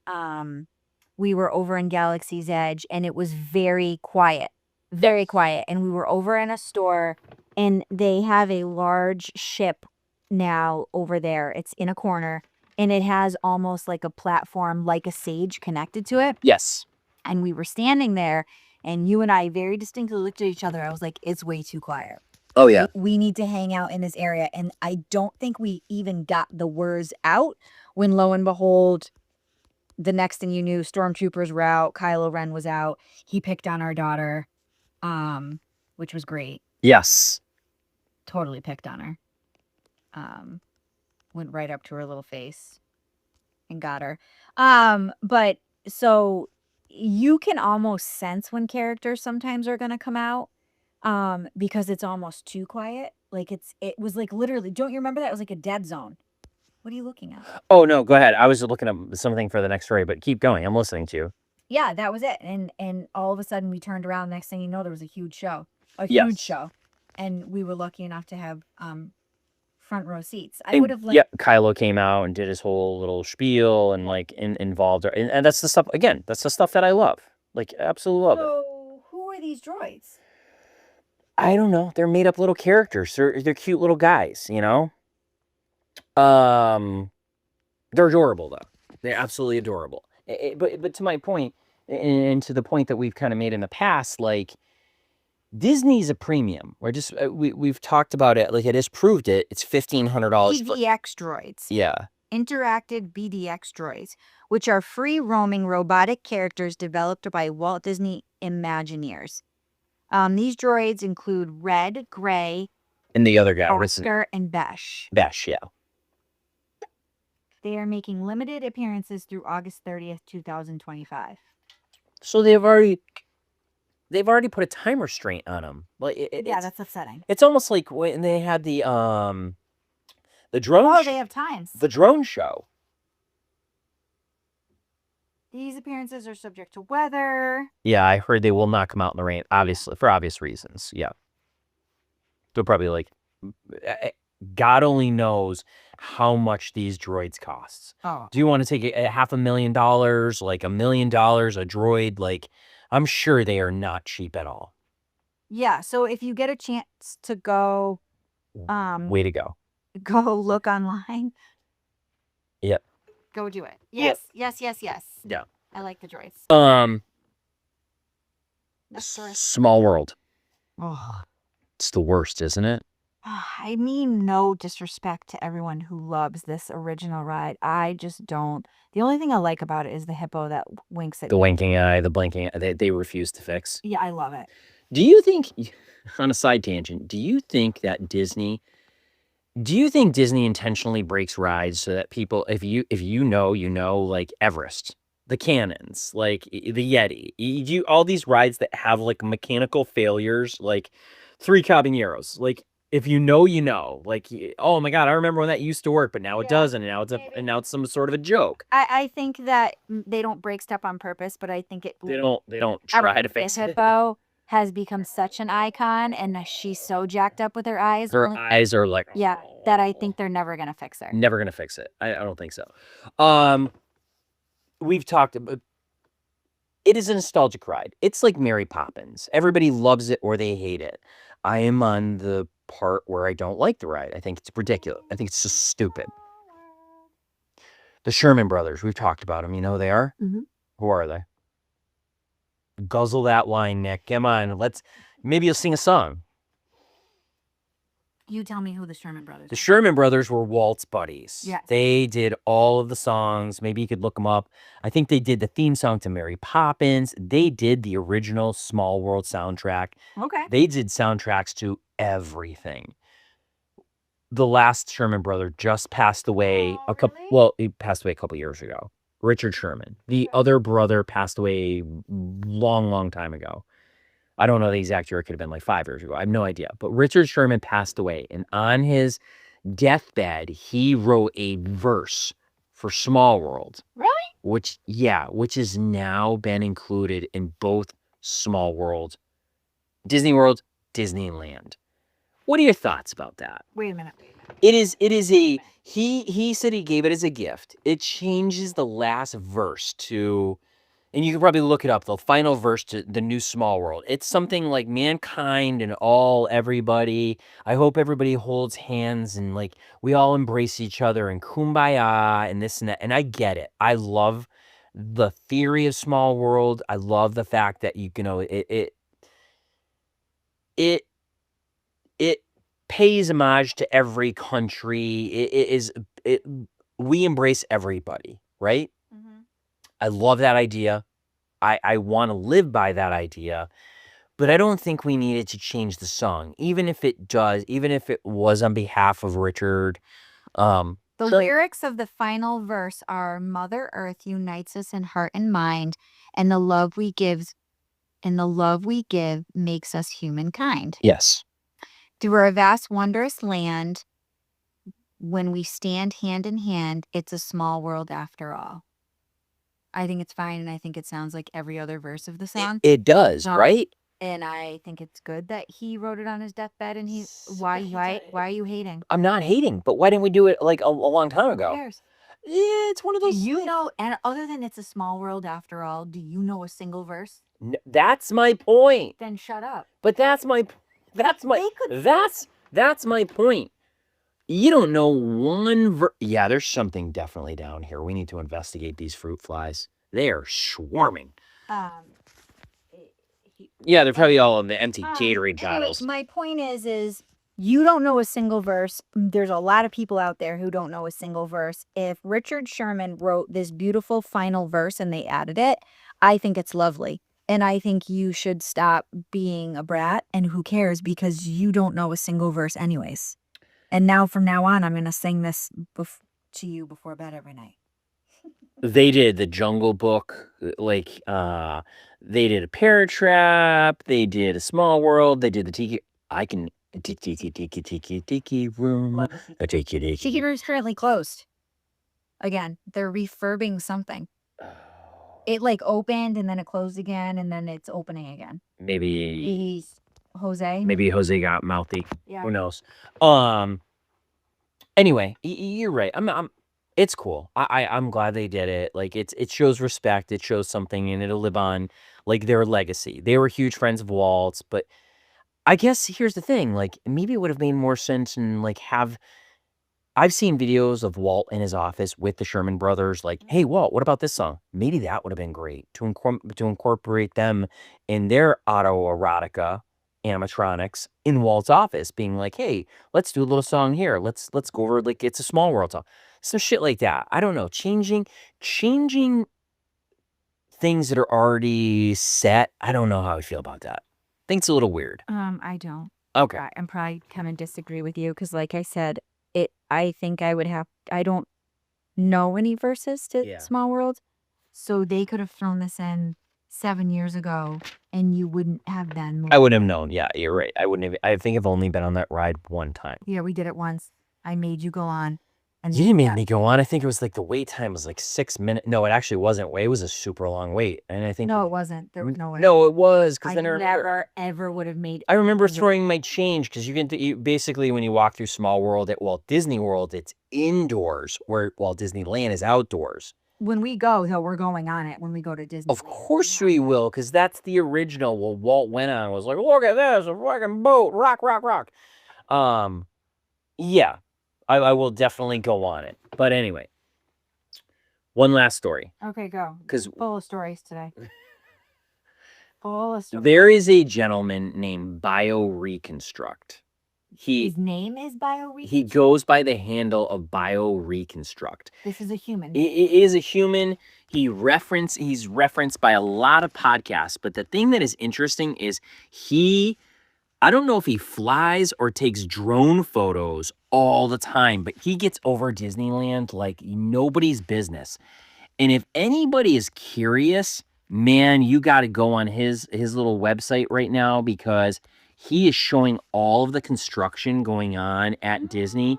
we were over in Galaxy's Edge and it was very quiet. Very quiet. And we were over in a store and they have a large ship now over there. It's in a corner and it has almost like a platform, like a stage connected to it. Yes. And we were standing there and you and I very distinctly looked at each other. I was like, it's way too quiet. Oh, yeah. We need to hang out in this area. And I don't think we even got the words out when lo and behold, the next thing you knew, stormtroopers were out. Kylo Ren was out. He picked on our daughter. Which was great. Yes. Totally picked on her. Went right up to her little face and got her. But so you can almost sense when characters sometimes are gonna come out. Because it's almost too quiet. Like it was like literally, don't you remember that? It was like a dead zone. What are you looking at? Oh no, go ahead. I was looking up something for the next story, but keep going. I'm listening to you. Yeah, that was it. And all of a sudden we turned around. Next thing you know, there was a huge show. Huge show. And we were lucky enough to have front row seats. I would have liked. Yeah, Kylo came out and did his whole little spiel and like involved her. And that's the stuff, again, that's the stuff that I love. Like, absolutely love it. So who are these droids? I don't know. They're made up little characters. They're cute little guys, They're adorable though. They're absolutely adorable. But to my point, and to the point that we've kind of made in the past, like Disney's a premium. We've talked about it. Like it has proved it. It's $1,500. BDX droids. Yeah. Interactive BDX droids, which are free roaming robotic characters developed by Walt Disney Imagineers. These droids include Red, Gray, and the other guy, Oscar, and Besh. Besh, yeah. They are making limited appearances through August 30th, 2025. So they've already put a time restraint on them. Like that's upsetting. It's almost like when they had the drone. Oh, they have times. The drone show. These appearances are subject to weather. Yeah, I heard they will not come out in the rain, obviously, for obvious reasons. Yeah. They'll probably God only knows how much these droids cost. Oh. Do you want to take $500,000, like $1 million, a droid? Like, I'm sure they are not cheap at all. Yeah, so if you get a chance to go... way to go. Go look online. Yep. Go do it. Yes, yep. yes. Yeah. I like the droids. Small World. Oh. It's the worst, isn't it? I mean, no disrespect to everyone who loves this original ride. I just don't. The only thing I like about it is the hippo that winks at the winking eye, the blinking eye, they refuse to fix. Yeah, I love it. Do you think, on a side tangent, do you think Disney intentionally breaks rides so that people, if you know, like Everest, the Cannons, like the Yeti, all these rides that have like mechanical failures, like 3 Caballeros, like If you know, you know. Like, oh my God, I remember when that used to work, but now it doesn't, and now it's some sort of a joke. I think that they don't break stuff on purpose, but I think They don't try to fix it. Hippo has become such an icon, and she's so jacked up with her eyes. Her eyes are like, that I think they're never gonna fix her. never gonna fix it. I don't think so. We've talked about. It is a nostalgic ride. It's like Mary Poppins. Everybody loves it or they hate it. I am on the part where I don't like the ride. I think it's ridiculous. I think it's just stupid. The Sherman Brothers, we've talked about them. You know who they are? Mhm. Who are they? Guzzle that wine, Nick. Come on. Maybe you'll sing a song. You tell me who the Sherman Brothers The Sherman Brothers were Walt's buddies. Yeah. They did all of the songs. Maybe you could look them up. I think they did the theme song to Mary Poppins. They did the original Small World soundtrack. Okay. They did soundtracks to everything. The last Sherman brother just passed away he passed away a couple years ago. Richard Sherman. The other brother passed away long, long time ago. I don't know the exact year. It could have been like 5 years ago. I have no idea. But Richard Sherman passed away, and on his deathbed, he wrote a verse for Small World. Really? Which has now been included in both Small World, Disney World, Disneyland. What are your thoughts about that? Wait a minute. It is he said he gave it as a gift. It changes the last verse to, and you can probably look it up, the final verse to the new Small World. It's something like mankind and everybody. I hope everybody holds hands and like we all embrace each other and kumbaya and this and that. And I get it. I love the theory of Small World. I love the fact that it pays homage to every country. We embrace everybody, right? Mm-hmm. I love that idea. I want to live by that idea, but I don't think we needed to change the song, even if it was on behalf of Richard. The lyrics of the final verse are Mother Earth unites us in heart and mind, and the love we give makes us humankind. Yes. Through our vast, wondrous land, when we stand hand in hand, it's a small world after all. I think it's fine, and I think it sounds like every other verse of the song. It does, right? And I think it's good that he wrote it on his deathbed, and why are you hating? I'm not hating, but why didn't we do it like a long time ago? Who cares? Yeah, it's one of those. And other than it's a small world after all, do you know a single verse? That's my point. Then shut up. But that's my point. You don't know one yeah, there's something definitely down here. We need to investigate these fruit flies. They are swarming. Yeah, they're probably all in the empty Gatorade bottles. My point is you don't know a single verse. There's a lot of people out there who don't know a single verse. If Richard Sherman wrote this beautiful final verse and they added it, I think it's lovely. And I think you should stop being a brat, and who cares, because you don't know a single verse anyways. And now from now on, I'm going to sing this to you before bed every night. They did the Jungle Book, like they did a Parrot Trap, they did a Small World, they did the Tiki. Tiki room. Tiki room is currently closed. Again, they're refurbing something. It like opened and then it closed again and then it's opening again. Maybe Jose. Maybe Jose got mouthy. Yeah. Who knows? Anyway, you're right. It's cool. I'm glad they did it. Like it shows respect. It shows something, and it'll live on, like, their legacy. They were huge friends of Walt's, but I guess here's the thing. Like, maybe it would have made more sense and like I've seen videos of Walt in his office with the Sherman Brothers. Like, hey, Walt, what about this song? Maybe that would have been great to incorporate them in their autoerotica animatronics in Walt's office, being like, hey, let's do a little song here. Let's go over, like, it's a Small World song. So shit like that. I don't know. Changing things that are already set. I don't know how I feel about that. I think it's a little weird. I don't. Okay. I'm probably kind of disagree with you because, like I said, I think I don't know any verses to Small World, so they could have thrown this in 7 years ago, and you wouldn't have been. I wouldn't have known. Yeah, you're right. I wouldn't have. I think I've only been on that ride one time. Yeah, we did it once. I made you go on. And You didn't make me go on. I think it was like the wait time was like 6 minutes. No, it actually wasn't. It was a super long wait. And I think no, it wasn't. There was no way. No, it was because I then I remember. never ever would have made. I remember throwing my change because you basically when you walk through Small World at Walt Disney World, it's indoors where Walt Disneyland is outdoors. When we go, though, we're going on it when we go to Disney. Of course we will, because that's the original. Well, Walt went on was like, look at this, a fucking boat, rock, rock, rock. Yeah, I will definitely go on it. But anyway, one last story. Okay, go. Because full of stories today. Full of stories. There is a gentleman named BioReconstruct. His name is BioReconstruct? He goes by the handle of BioReconstruct. This is a human. It is a human. He's referenced by a lot of podcasts. But the thing that is interesting is I don't know if he flies or takes drone photos all the time, but he gets over Disneyland like nobody's business. And if anybody is curious, man, you got to go on his little website right now because he is showing all of the construction going on at Disney.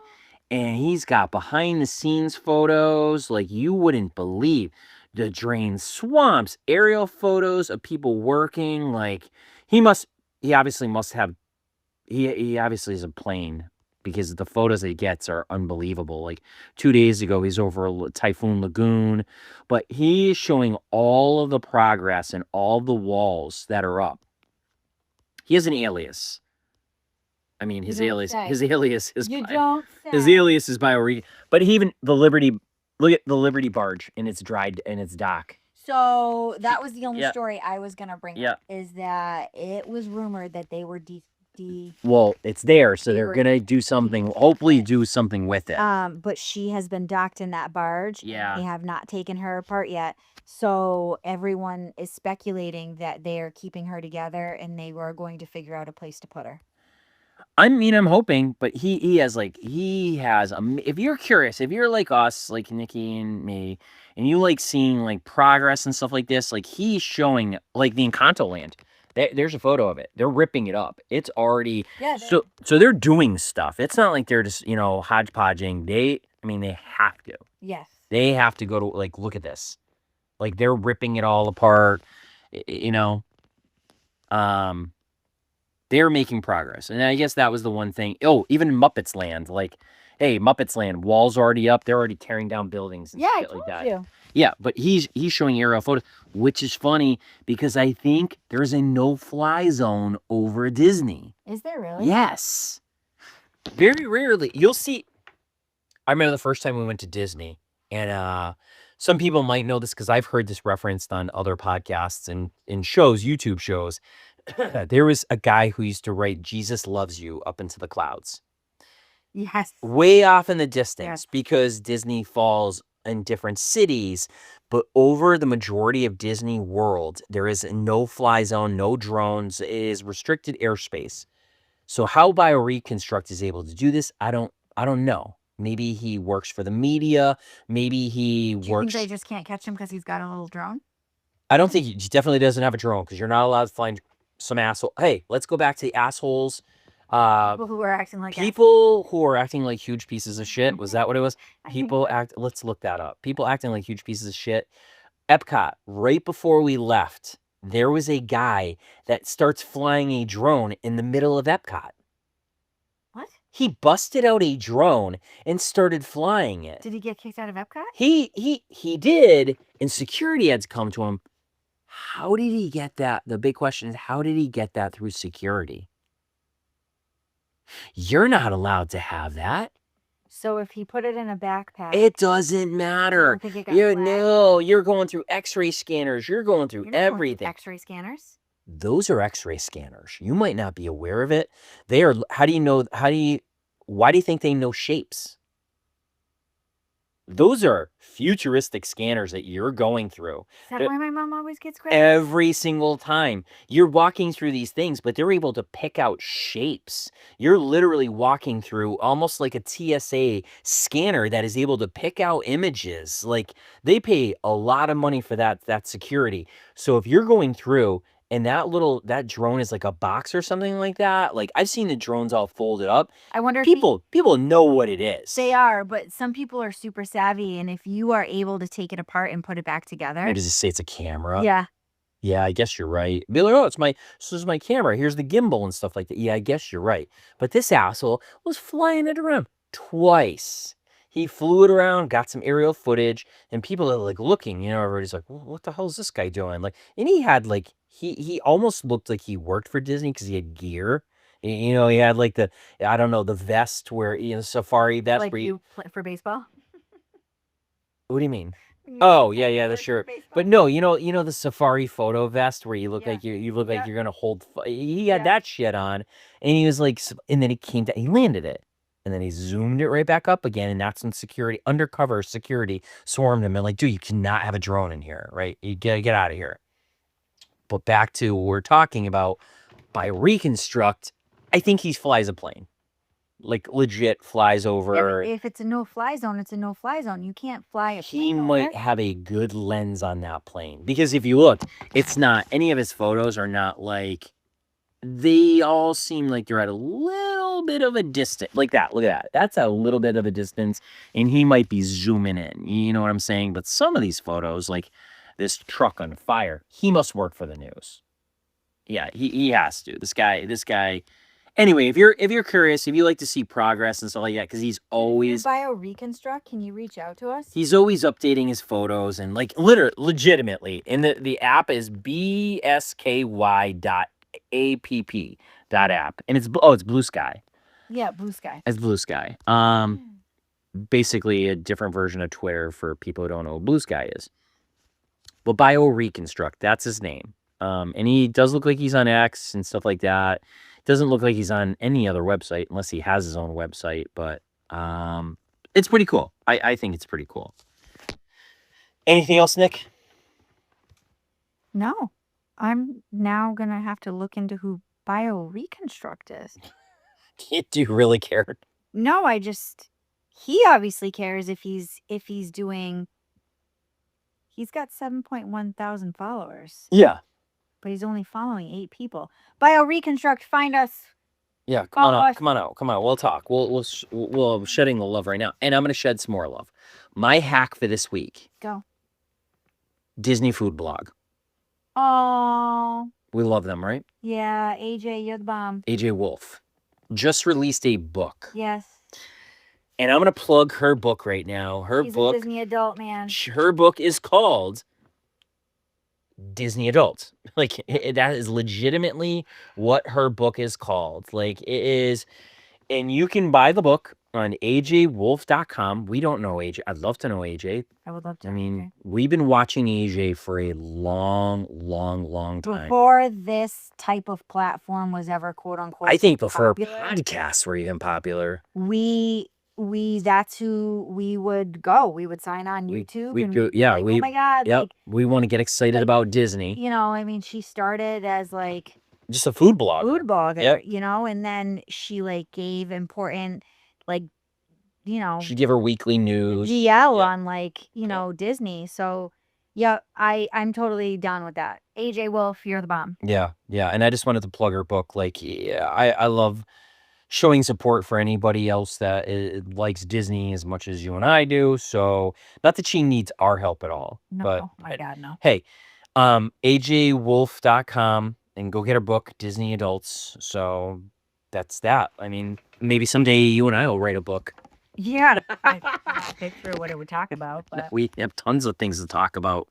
And he's got behind the scenes photos like you wouldn't believe. The drained swamps, aerial photos of people working. Like he obviously must have, he obviously is a plane because the photos that he gets are unbelievable. Like 2 days ago, he's over Typhoon Lagoon, but he's showing all of the progress and all the walls that are up. He has an alias. I mean, his alias is BioRe. But look at the Liberty barge and it's dried and it's dock. So that was the only story I was gonna bring up is that it was rumored that they were well, it's there, so they're gonna do something. Hopefully, do something with it. But she has been docked in that barge. Yeah, they have not taken her apart yet. So everyone is speculating that they are keeping her together, and they were going to figure out a place to put her. I mean, I'm hoping, but he has. If you're curious, if you're like us, like Nikki and me, and you like seeing like progress and stuff like this, like he's showing like the Encanto Land. There's a photo of it. They're ripping it up. It's already so they're doing stuff. It's not like they're just hodgepodging. They have to. Yes. They have to go to look at this. Like they're ripping it all apart. They're making progress, and I guess that was the one thing. Oh, even Muppets Land, hey, Muppets Land, walls already up. They're already tearing down buildings and shit like that. You. Yeah, but he's showing aerial photos, which is funny because I think there's a no-fly zone over Disney. Is there really? Yes. Very rarely. You'll see. I remember the first time we went to Disney, and some people might know this because I've heard this referenced on other podcasts and in shows, YouTube shows. There was a guy who used to write "Jesus loves you" up into the clouds. Yes. Way off in the distance because Disney falls in different cities, but over the majority of Disney World, there is a no-fly zone, no drones. It is restricted airspace. So how BioReconstruct is able to do this, I don't know. Maybe he works for the media. Maybe he works. Do you think they just can't catch him because he's got a little drone? I don't think he definitely doesn't have a drone because you're not allowed to fly some asshole. Hey, let's go back to the assholes. People who are acting like huge pieces of shit. Was that what it was? Let's look that up. People acting like huge pieces of shit. Epcot, right before we left, there was a guy that starts flying a drone in the middle of Epcot. What? He busted out a drone and started flying it. Did he get kicked out of Epcot? He did, and security had to come to him. How did he get that? The big question is, how did he get that through security? You're not allowed to have that. So if he put it in a backpack, it doesn't matter. You're going through X-ray scanners. You're going through everything. X-ray scanners? Those are X-ray scanners. You might not be aware of it. They are. Why do you think they know shapes? Those are futuristic scanners that you're going through. Is that why my mom always gets credit? Every single time you're walking through these things, but they're able to pick out shapes. You're literally walking through almost like a TSA scanner that is able to pick out images. Like, they pay a lot of money for that security. So if you're going through and that drone is like a box or something like that, like, I've seen the drones all folded up. I wonder if People know what it is. they are, but some people are super savvy, and if you are able to take it apart and put it back together. Maybe just say it's a camera. Yeah. Yeah, I guess you're right. Be like, oh, this is my camera. Here's the gimbal and stuff like that. Yeah, I guess you're right. But this asshole was flying it around twice. He flew it around, got some aerial footage, and people are like looking, everybody's like, well, what the hell is this guy doing? Like, and he had like, he almost looked like he worked for Disney because he had gear. He had like the vest where, safari vest. Like where you play for baseball? What do you mean? Oh, yeah, the shirt. But no, the safari photo vest where you look like you look like you're gonna hold. He had that shit on, and he was like, and then he came down, he landed it, and then he zoomed it right back up again, and that's when undercover security swarmed him and like, dude, you cannot have a drone in here, right? You gotta get out of here. But back to what we're talking about, by reconstruct, I think he flies a plane. Like, legit flies over. If it's a no-fly zone, it's a no-fly zone. You can't fly a plane. He might have a good lens on that plane. Because if you look, it's not, any of his photos are not like, they all seem like they're at a little bit of a distance. Like that, look at that. That's a little bit of a distance, and he might be zooming in. You know what I'm saying? But some of these photos, like this truck on fire, he must work for the news. Yeah, he has to. This guy. Anyway, if you're curious, if you like to see progress and stuff like that, because he's always Bio Reconstruct, can you reach out to us? He's always updating his photos and like legitimately. And the app is bsky.app. And it's Blue Sky. Yeah, Blue Sky. It's Blue Sky. Basically a different version of Twitter for people who don't know what Blue Sky is. Well, Bio Reconstruct, that's his name. And he does look like he's on X and stuff like that. Doesn't look like he's on any other website unless he has his own website, but it's pretty cool. I think it's pretty cool. Anything else, Nick? No. I'm now going to have to look into who Bio Reconstruct is. Do you really care? No, he obviously cares if he's doing, he's got 7.1 thousand followers. Yeah. But he's only following 8 people. Bio Reconstruct, find us. Yeah, come on out. We'll talk. We'll shedding the love right now, and I'm gonna shed some more love. My hack for this week. Go. Disney food blog. Oh. We love them, right? Yeah, AJ, you're the bomb. AJ Wolf just released a book. Yes. And I'm gonna plug her book right now. He's a Disney adult, man. Her book is called Disney Adult. Like, that is legitimately what her book is called. Like, it is, and you can buy the book on ajwolf.com. We don't know AJ. I'd love to know AJ. I would love to. I mean, we've been watching AJ for a long time. Before this type of platform was ever quote unquote I think before podcasts were even popular. That's who we would go. We would sign on YouTube. We'd go, yeah. oh my God. Yep. We want to get excited about Disney. I mean, she started as like just a food blogger. Yep. And then she like gave important, like, she'd give her weekly news. GL on like, Disney. So yeah, I'm totally down with that. AJ Wolf, you're the bomb. Yeah. And I just wanted to plug her book. Like, yeah, I love showing support for anybody else that likes Disney as much as you and I do. So, not that she needs our help at all. No, but my God, no. Hey, ajwolf.com and go get her book, Disney Adults. So, that's that. I mean, maybe someday you and I will write a book. Yeah, I pick through what it would talk about. But we have tons of things to talk about.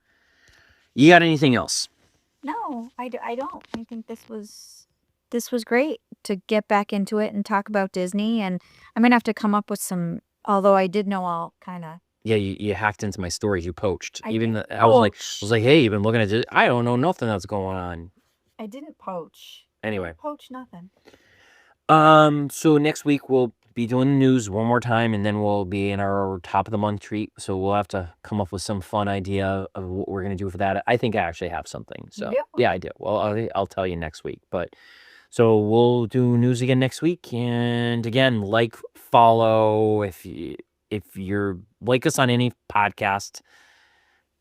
You got anything else? No, I don't. I think this was great to get back into it and talk about Disney. And I'm going to have to come up with some, although I did know all kind of. Yeah, you hacked into my stories. You poached. I was like, hey, you've been looking at this. I don't know nothing that's going on. I didn't poach. Anyway. Poach nothing. So next week we'll be doing the news one more time, and then we'll be in our top of the month treat. So we'll have to come up with some fun idea of what we're gonna do for that. I think I actually have something. So do? yeah, I do. Well, I'll tell you next week. But so we'll do news again next week. And again, like, follow if you're like us on any podcast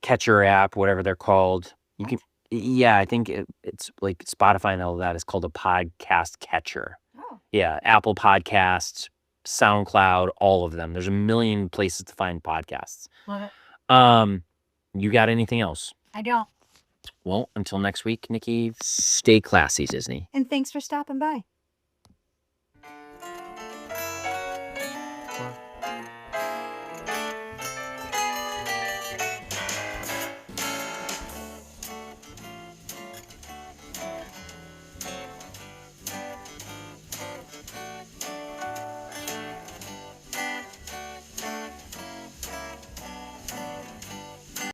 catcher app, whatever they're called. You can, yeah, I think it's like Spotify and all of that is called a podcast catcher. Oh. Yeah, Apple Podcasts, SoundCloud, all of them. There's a million places to find podcasts. Love it. You got anything else? I don't. Well, until next week, Nikki, stay classy, Disney. And thanks for stopping by.